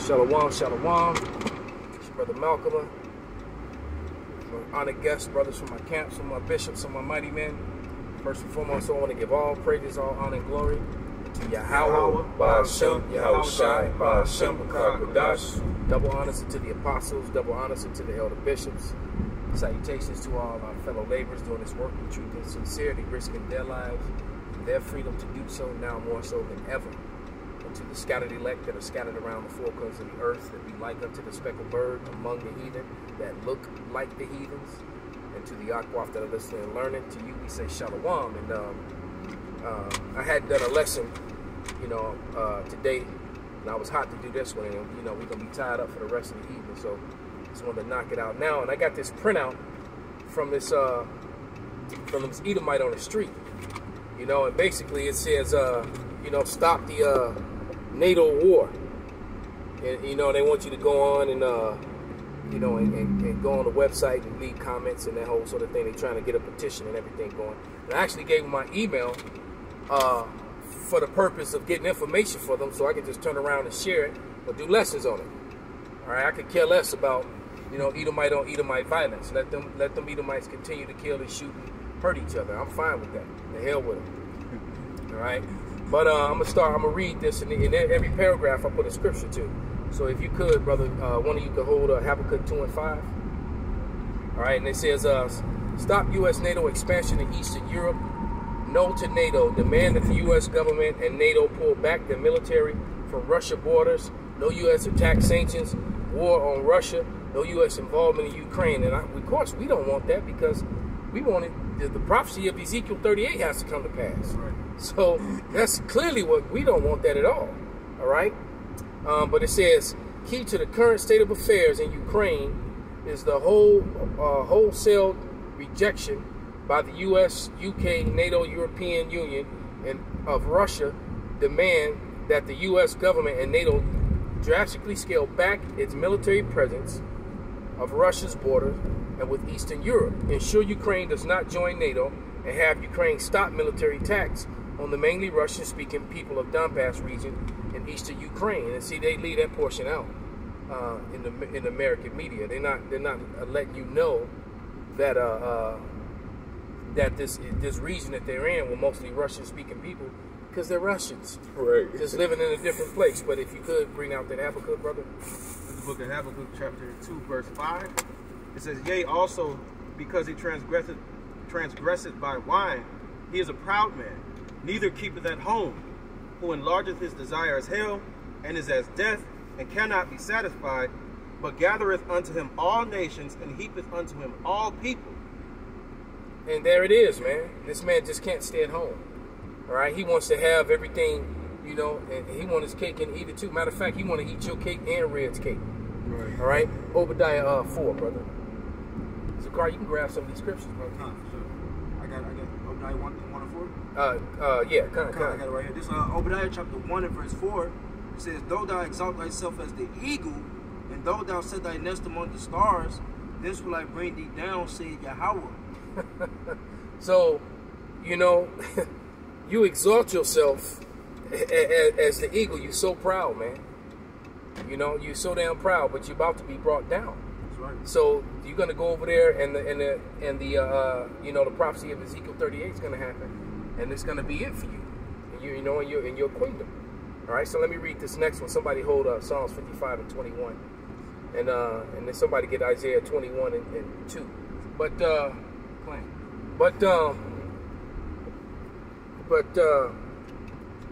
Shalom, shalom. It's your brother Malcolm. My honored guests, brothers from my camps, from my bishops, from my mighty men. First and foremost, I want to give all praises, all honor and glory to Yahweh, Ba'ashem, Yahweh Shai, Ba'ashem, B'Kar Double honors to the apostles, double honors to the elder bishops. Salutations to all our fellow laborers doing this work with truth and sincerity, risking their lives, their freedom to do so now more so than ever. And to the scattered elect that are scattered around the four corners of the earth, that be like unto the speckled bird among the heathen, that look like the heathens. And to the Akwaf that are listening and learning, to you we say shalom. And I had done a lesson, today, and I was hot to do this one, and we're gonna be tied up for the rest of the evening, so just wanted to knock it out now. And I got this printout from this Edomite on the street, and basically it says, stop the NATO war, and they want you to go on and and go on the website and leave comments and that whole sort of thing. They're trying to get a petition and everything going. And I actually gave them my email for the purpose of getting information for them, so I could just turn around and share it or do lessons on it. All right, I could care less about Edomite on Edomite violence. Let them Edomites continue to kill and shoot and hurt each other. I'm fine with that. The hell with them. All right, but I'm gonna read this, and in every paragraph I put a scripture to. So if you could, brother, one of you could hold Habakkuk 2 and 5. All right, and it says, stop U.S. NATO expansion in Eastern Europe. No to NATO. Demand that the U.S. government and NATO pull back their military from Russia borders. No U.S. attack sanctions. War on Russia. No U.S. involvement in Ukraine. And of course, we don't want that, because we want it. The prophecy of Ezekiel 38 has to come to pass. Right. So that's clearly what we don't want that at all. All right. But it says, key to the current state of affairs in Ukraine is the wholesale rejection by the U.S., UK, NATO, European Union, and of Russia demand that the U.S. government and NATO drastically scale back its military presence of Russia's border and with Eastern Europe. Ensure Ukraine does not join NATO, and have Ukraine stop military attacks on the mainly Russian-speaking people of Donbass region in eastern Ukraine. And see, they leave that portion out in the American media. They're not letting you know that that this region that they're in were mostly Russian-speaking people, because they're Russians, right? Just living in a different place. But if you could bring out that Habakkuk, brother. The book of Habakkuk, chapter 2, verse 5. It says, yea, also because he transgresseth by wine, he is a proud man, neither keepeth at home, who enlargeth his desire as hell, and is as death, and cannot be satisfied, but gathereth unto him all nations, and heapeth unto him all people. And there it is, man. This man just can't stay at home. All right, he wants to have everything, and he wants his cake and eat it too. Matter of fact, he want to eat your cake and Red's cake. Right. All right, Obadiah 4, brother. Zakar, you can grab some of these scriptures, brother. Sure. I got Obadiah 1 and 4. 4. Yeah, I got it right here. This Obadiah chapter 1 and verse 4. It says, though thou exalt thyself as the eagle, and though thou set thy nest among the stars, this will I bring thee down, saith Yahweh. So, you exalt yourself as the eagle. You're so proud, man. You're so damn proud, but you're about to be brought down. That's right. So you're gonna go over there, and the prophecy of Ezekiel 38 is gonna happen, and it's gonna be it for you. In your kingdom. All right. So let me read this next one. Somebody hold Psalms 55 and 21, and then somebody get Isaiah 21 and 2. But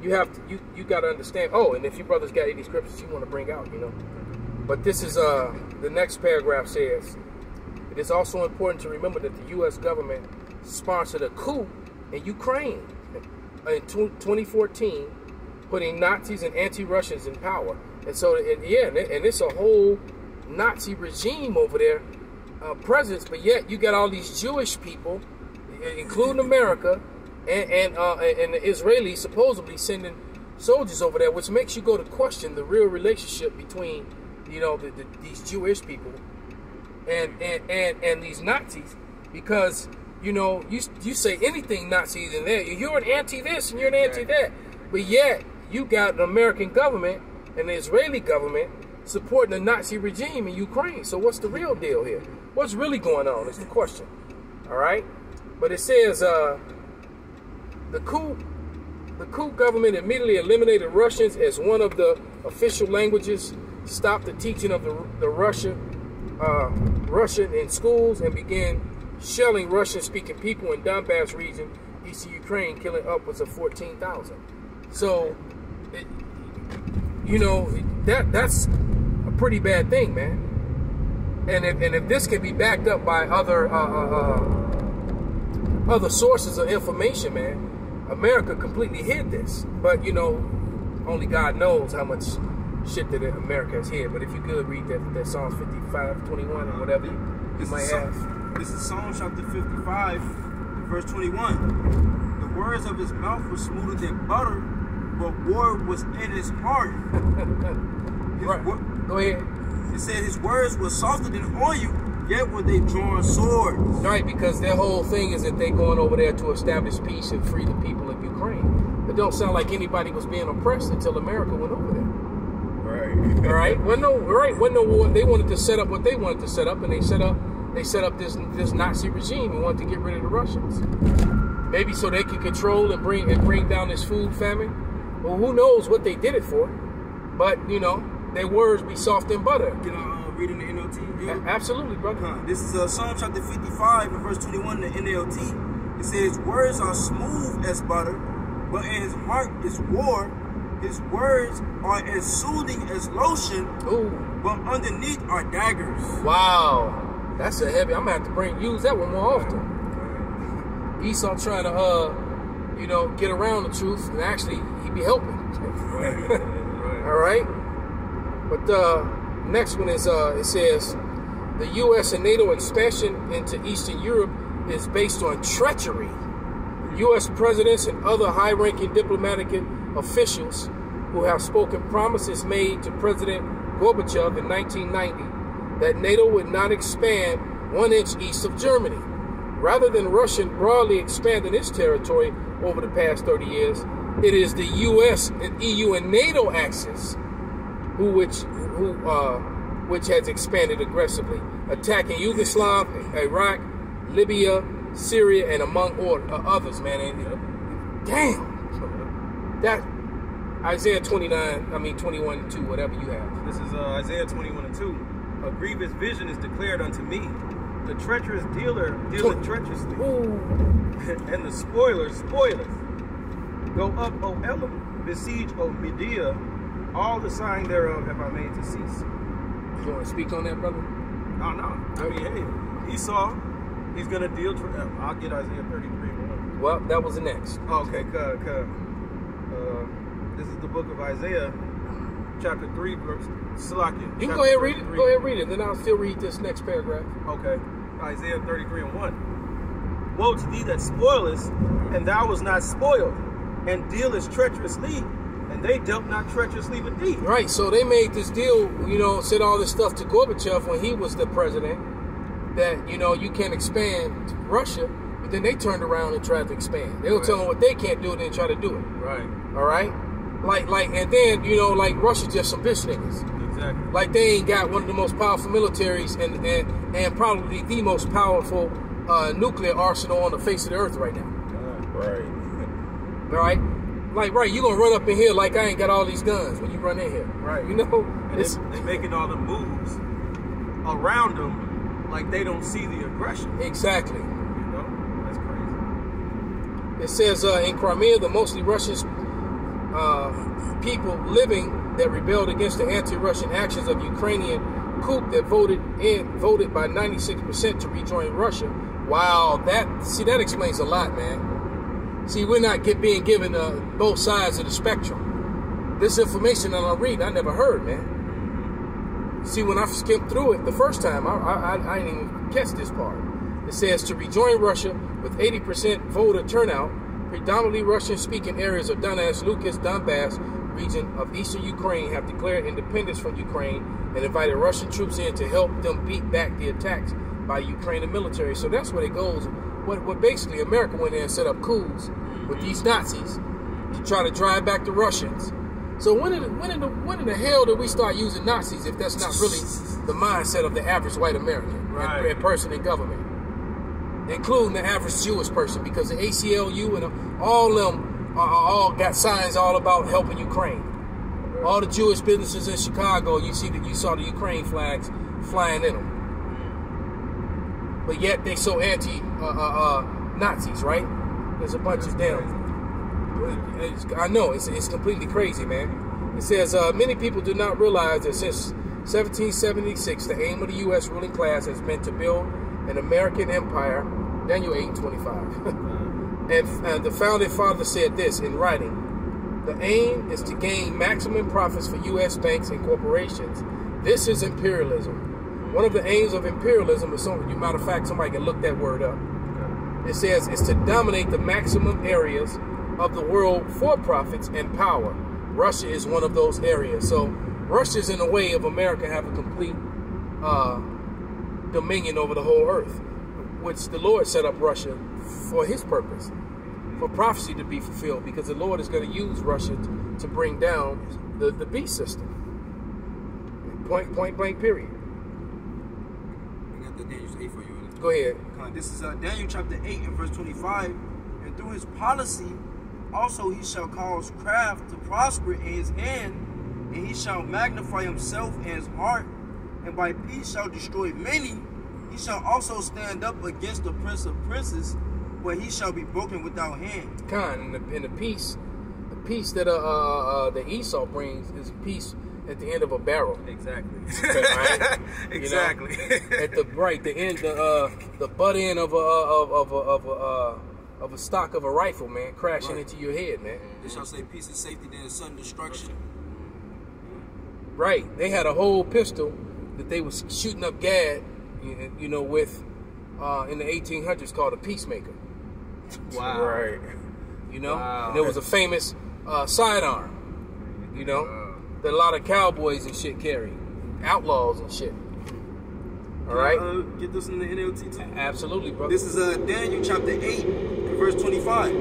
you got to understand. Oh, and if you brothers got any scriptures you want to bring out, But this is the next paragraph says, it is also important to remember that the U.S. government sponsored a coup in Ukraine in 2014, putting Nazis and anti-Russians in power. And so, and it's a whole Nazi regime over there, presence. But yet you got all these Jewish people, including America, and the Israelis supposedly sending soldiers over there, which makes you go to question the real relationship between, these Jewish people and these Nazis, because you say anything Nazi in there, you're an anti this and you're an anti that, but yet you got the American government and the Israeli government supporting the Nazi regime in Ukraine. So what's the real deal here? What's really going on is the question. All right? But it says the coup government immediately eliminated Russians as one of the official languages, stopped the teaching of the Russian in schools, and began shelling Russian-speaking people in Donbass region, eastern Ukraine, killing upwards of 14,000. So, that's a pretty bad thing, man. And if this can be backed up by other sources of information, man, America completely hid this. But only God knows how much shit that America has hid. But if you could read that Psalms 55:21 or whatever you might have. This is Psalm chapter 55, verse 21. The words of his mouth were smoother than butter, but war was in his heart. Right. Go ahead. It said his words were softer than oil, yet were they drawn swords. Right, because their whole thing is that they're going over there to establish peace and free the people of Ukraine. It don't sound like anybody was being oppressed until America went over there. Right. All right. When no war. They wanted to set up what they wanted to set up, and they set up this Nazi regime and wanted to get rid of the Russians. Maybe so they could control and bring down this food famine. Well, who knows what they did it for? But their words be soft and butter. Can I read in the NLT? Absolutely, brother. This is Psalm chapter 55 and verse 21 in the NLT. It says, words are smooth as butter, but in his heart is war. His words are as soothing as lotion, but underneath are daggers. Wow. That's a heavy. I'm going to have to use that one more often. Esau trying to, get around the truth, and actually he be helping. Right. All right. But next one is it says the U.S. and NATO expansion into Eastern Europe is based on treachery. U.S. presidents and other high-ranking diplomatic officials who have spoken promises made to President Gorbachev in 1990 that NATO would not expand 1 inch east of Germany. Rather than Russia broadly expanding its territory over the past 30 years, it is the U.S. and EU and NATO axis which has expanded aggressively, attacking Yugoslavia, Iraq, Libya, Syria, and among others, man. And, damn, that Isaiah 21:2, whatever you have. This is Isaiah 21:2. A grievous vision is declared unto me. The treacherous dealer dealeth treacherously, and the spoiler spoileth. Go up, O Elam, besiege, O Medea. All the sign thereof have I made to cease. You want to speak on that, brother? Oh, no. I mean, hey, Esau, he's going to deal. I'll get Isaiah 33:1. Well, that was the next. Okay, this is the book of Isaiah, chapter 3, verse Salakia. You can go ahead and read it. Go ahead and read it. Then I'll still read this next paragraph. Okay. Isaiah 33:1. Woe to thee that spoilest, and thou was not spoiled, and dealest treacherously, and they dealt not treacherously with thee. Right, so they made this deal, said all this stuff to Gorbachev when he was the president, that, you can't expand Russia, but then they turned around and tried to expand. They were telling them what they can't do and then try to do it. Right. All right? And then, Russia's just some bitch niggas. Exactly. Like they ain't got one of the most powerful militaries and probably the most powerful nuclear arsenal on the face of the earth right now. Right. All right? You gonna run up in here like I ain't got all these guns when you run in here. Right. And they making all the moves around them like they don't see the aggression. Exactly. That's crazy. It says in Crimea, the mostly Russian people living that rebelled against the anti-Russian actions of Ukrainian coup that voted by 96% to rejoin Russia. Wow, that explains a lot, man. See, we're not being given both sides of the spectrum. This information that I'm reading, I never heard, man. See, when I skimmed through it the first time, I didn't even catch this part. It says to rejoin Russia with 80% voter turnout, predominantly Russian-speaking areas of Donetsk, Luhansk, Donbass region of eastern Ukraine have declared independence from Ukraine and invited Russian troops in to help them beat back the attacks by Ukrainian military. So that's where it goes. What basically America went in and set up coups with these Nazis to try to drive back the Russians So when in the hell did we start using Nazis if that's not really the mindset of the average white American and person in government, including the average Jewish person? Because the ACLU and all them all got signs all about helping Ukraine. All the Jewish businesses in Chicago, you saw the Ukraine flags flying in them. But yet they so anti Nazis, right? There's a bunch of them. I know, it's completely crazy, man. It says, many people do not realize that since 1776, the aim of the U.S. ruling class has been to build an American empire, Daniel 8:25. And the founding father said this in writing: the aim is to gain maximum profits for U.S. banks and corporations. This is imperialism. One of the aims of imperialism is matter of fact, somebody can look that word up. It says it's to dominate the maximum areas of the world for profits and power. Russia is one of those areas. So Russia's in a way of America having complete dominion over the whole earth, which the Lord set up Russia for his purpose, for prophecy to be fulfilled, because the Lord is going to use Russia to bring down the beast system. Point blank period. I got the Daniel 8 for you. Go ahead. This is Daniel chapter 8 and verse 25. And through his policy also he shall cause craft to prosper in his hand, and he shall magnify himself in his heart, and by peace shall destroy many. He shall also stand up against the prince of princes, but he shall be broken without hand. And the peace that the Esau brings is peace at the end of a barrel. Exactly. Right? Exactly. At the end, the butt end of a stock of a rifle, man, crashing into your head, man. They shall say peace and safety, then sudden destruction. Right. They had a whole pistol that they was shooting up Gad, with in the 1800s called a peacemaker. Wow. Right. Wow. And there was a famous sidearm, that a lot of cowboys and shit carry, outlaws and shit. All right. Get this in the NLT too. Absolutely, brother. This is Daniel chapter 8 and verse 25.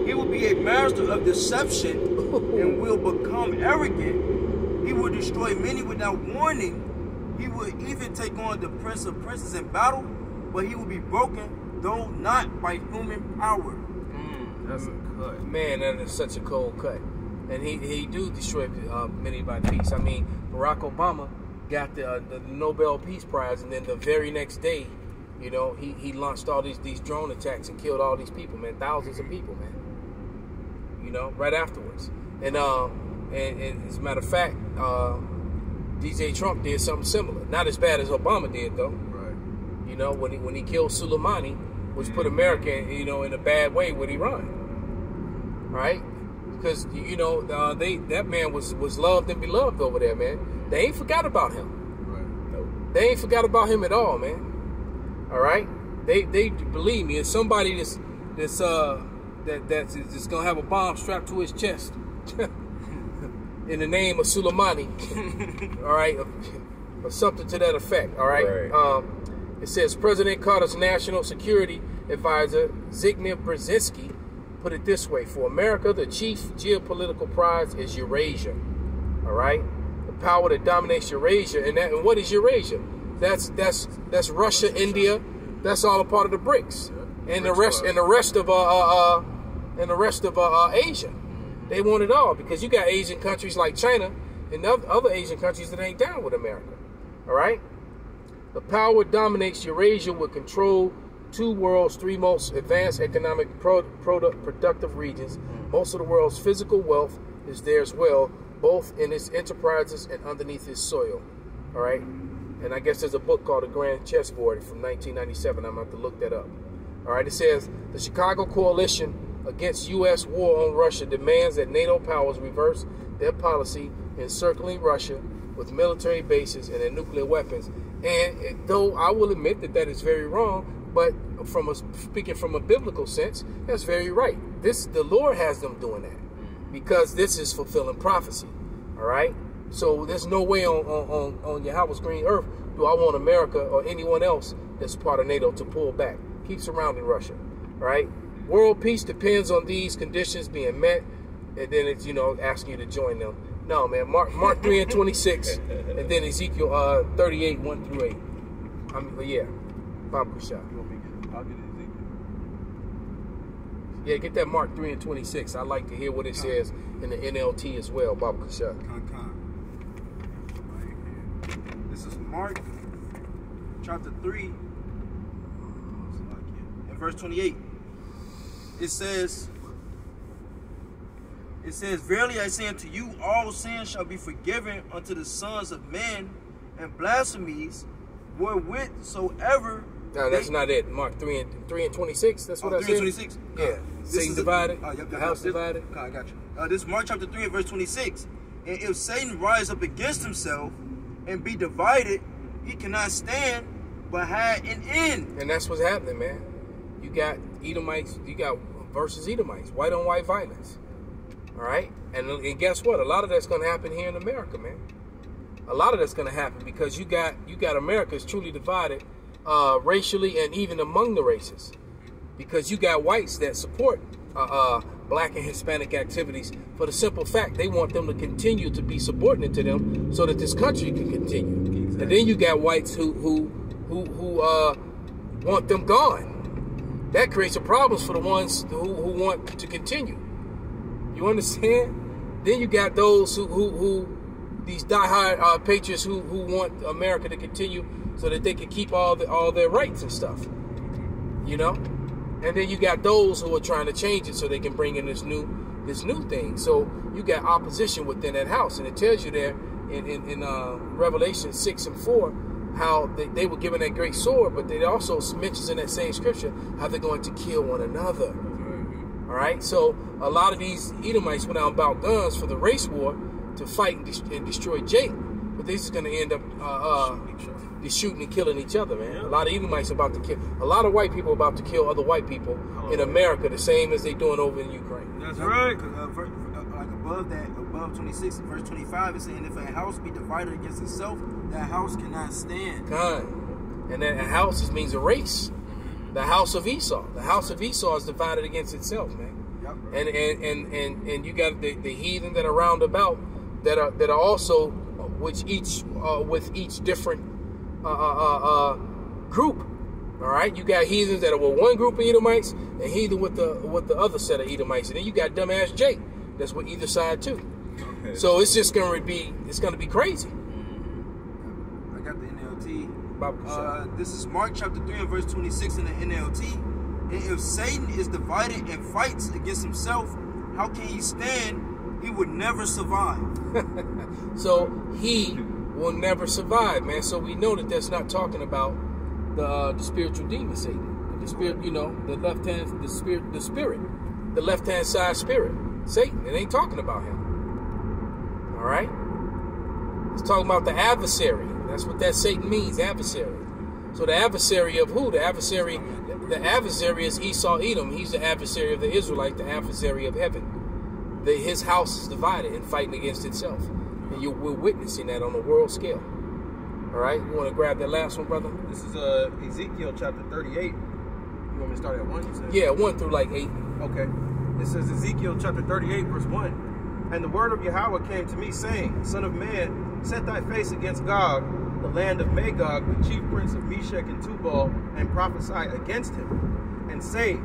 He will be a master of deception and will become arrogant. He will destroy many without warning. He will even take on the prince of princes in battle, but he will be broken, though not by human power. That's a cut. Man, that is such a cold cut. And he do destroy many by peace. I mean, Barack Obama got the Nobel Peace Prize, and then the very next day, he launched all these drone attacks and killed all these people, man, thousands of people, man. Right afterwards. And as a matter of fact, DJ Trump did something similar. Not as bad as Obama did, though. Right. When he killed Soleimani, which put America, in a bad way with Iran. Right? Because, that man was loved and beloved over there, man. They ain't forgot about him. Right. Nope. They ain't forgot about him at all, man. All right? They believe me, it's somebody that's gonna have a bomb strapped to his chest in the name of Soleimani. All right? Or something to that effect. All right? It says President Carter's national security advisor, Zbigniew Brzezinski, put it this way: for America, the chief geopolitical prize is Eurasia. All right? The power that dominates Eurasia. And what is Eurasia? That's Russia, India. That's all a part of the BRICS. And the rest of Asia. They want it all, because you got Asian countries like China and other Asian countries that ain't down with America. All right? The power dominates Eurasia will control two world's three most advanced economic productive regions. Most of the world's physical wealth is there as well, both in its enterprises and underneath its soil. All right? And I guess there's a book called The Grand Chessboard from 1997. I'm going to have to look that up. All right? It says the Chicago Coalition against U.S. war on Russia demands that NATO powers reverse their policy encircling Russia with military bases and their nuclear weapons. And though I will admit that is very wrong, but speaking from a biblical sense, that's very right. The Lord has them doing that, because this is fulfilling prophecy. All right. So there's no way on Yahweh's green earth do I want America or anyone else that's part of NATO to pull back. Keep surrounding Russia. All right. World peace depends on these conditions being met. and then it's, asking you to join them. No, man. Mark 3 and 26, and then Ezekiel 38 1 through 8. Bob Kushah. I'll get Ezekiel. Yeah, get that Mark 3 and 26. I like to hear what it says in the NLT as well, Bob Kushah. This is Mark chapter 3 and verse 28. It says, Verily I say unto you, all sins shall be forgiven unto the sons of men, and blasphemies wherewithsoever. No, that's not it. Mark 3 and 26. That's what I said. 26. Yeah. Satan divided. The house divided. I got you. This is Mark chapter 3 and verse 26. And if Satan rise up against himself and be divided, he cannot stand, but had an end. And that's what's happening, man. You got Edomites. You got versus Edomites. White on white violence. All right. And guess what? A lot of that's going to happen here in America, man. A lot of that's going to happen because you got America is truly divided. Racially and even among the races, because you got whites that support black and Hispanic activities for the simple fact they want them to continue to be subordinate to them so that this country can continue. Exactly. And then you got whites who want them gone. That creates some problems for the ones who want to continue. You understand? Then you got those who these diehard patriots who want America to continue so that they can keep all their rights and stuff, And then you got those who are trying to change it so they can bring in this new thing. So you got opposition within that house, and it tells you there in Revelation 6 and 4 how they were given that great sword, but it also mentions in that same scripture how they're going to kill one another. All right, so a lot of these Edomites went out about guns for the race war to fight and destroy Jake, but they're just going to end up shooting and killing each other, man. A lot of Edomites about to kill. A lot of white people about to kill other white people in America, the same as they doing over in Ukraine. That's right. Like above 26, verse 25, it's saying if a house be divided against itself, that house cannot stand. And that house means a race. The house of Esau. The house of Esau is divided against itself, man. Yep. And you got the heathen that are round about that are also with each different group. All right, you got heathens that are with one group of Edomites and heathen with the other set of Edomites, and then you got dumbass Jake that's with either side too. Okay. So it's just gonna be crazy. I got the NLT. This is Mark chapter 3 and verse 26 in the NLT. And if Satan is divided and fights against himself, how can he stand? He would never survive. So he will never survive, man. So we know that that's not talking about the spiritual demon Satan, the spirit, the left hand, the spirit, the left hand side spirit, Satan. It ain't talking about him. All right, it's talking about the adversary. That's what that Satan means, adversary. So the adversary of who? The adversary is Esau, Edom. He's the adversary of the Israelite, the adversary of heaven. His house is divided and fighting against itself. And we're witnessing that on a world scale. All right? You want to grab that last one, brother? This is Ezekiel chapter 38. You want me to start at 1, you said? Yeah, 1 through like 8. Okay. This is Ezekiel chapter 38, verse 1. And the word of Yahweh came to me, saying, Son of man, set thy face against Gog, the land of Magog, the chief prince of Meshech and Tubal, and prophesy against him, and say,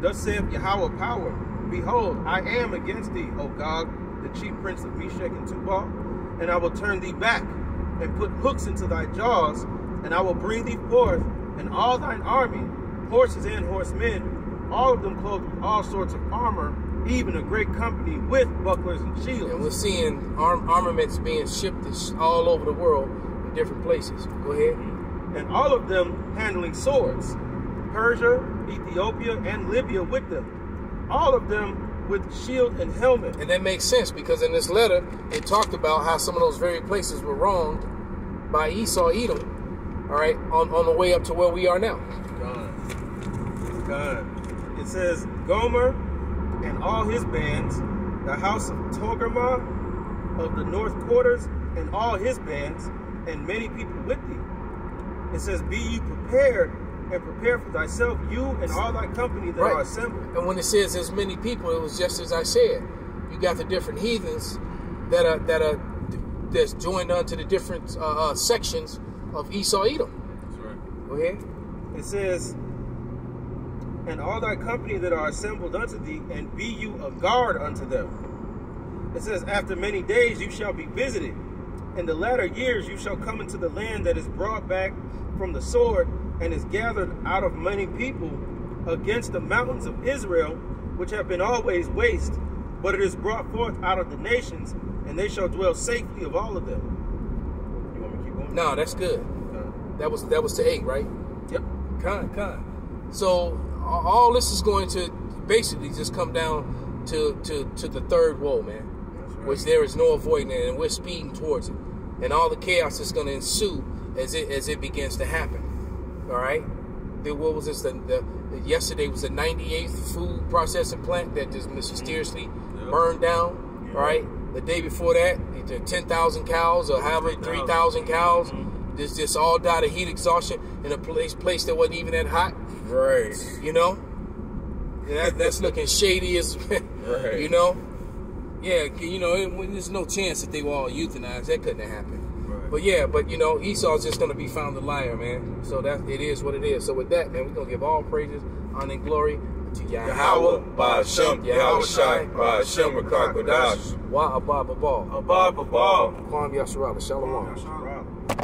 Thus saith Yahweh power, Behold, I am against thee, O Gog, the chief prince of Meshech and Tubal, and I will turn thee back, and put hooks into thy jaws, and I will bring thee forth, and all thine army, horses and horsemen, all of them clothed with all sorts of armor, even a great company with bucklers and shields. And we're seeing armaments being shipped all over the world in different places. Go ahead. And all of them handling swords, Persia, Ethiopia, and Libya with them. All of them with shield and helmet. And that makes sense because in this letter, it talked about how some of those very places were wronged by Esau, Edom, all right, on the way up to where we are now. God. It says, Gomer and all his bands, the house of Togarmah of the north quarters and all his bands, and many people with thee. It says, Be ye prepared, and prepare for thyself, you and all thy company that are assembled. And when it says as many people, it was just as I said. you got the different heathens that's joined onto the different sections of Esau Edom. That's right. Go ahead. It says, and all thy company that are assembled unto thee, and be you a guard unto them. It says, after many days you shall be visited. In the latter years you shall come into the land that is brought back from the sword, and is gathered out of many people against the mountains of Israel, which have been always waste, but it is brought forth out of the nations, and they shall dwell safely of all of them. You want me to keep going? No, that's good. That was to 8, right? Yep. Con. So all this is going to basically just come down to the third woe, man. Right. Which there is no avoiding it, and we're speeding towards it. And all the chaos is going to ensue as it begins to happen. All right. What was this? Yesterday was the 98th food processing plant that just mysteriously burned down. Yep. All right. The day before that, 10,000 cows or however 3,000 cows. Just all died of heat exhaustion in a place that wasn't even that hot. Right. You know? That's looking shady as Right. You know? Yeah, you know, there's no chance that they were all euthanized. That couldn't have happened. Right. But yeah, you know, Esau's just gonna be found a liar, man. So that it is what it is. So with that, man, we're gonna give all praises, honor, and glory to Yahweh, Ba'ashem, Yahweh Shai, Ba'ashem, Rakar Kodash. Wa Abba Babal. Abba, Babal. Kwam Yasharala. Shalom. Right.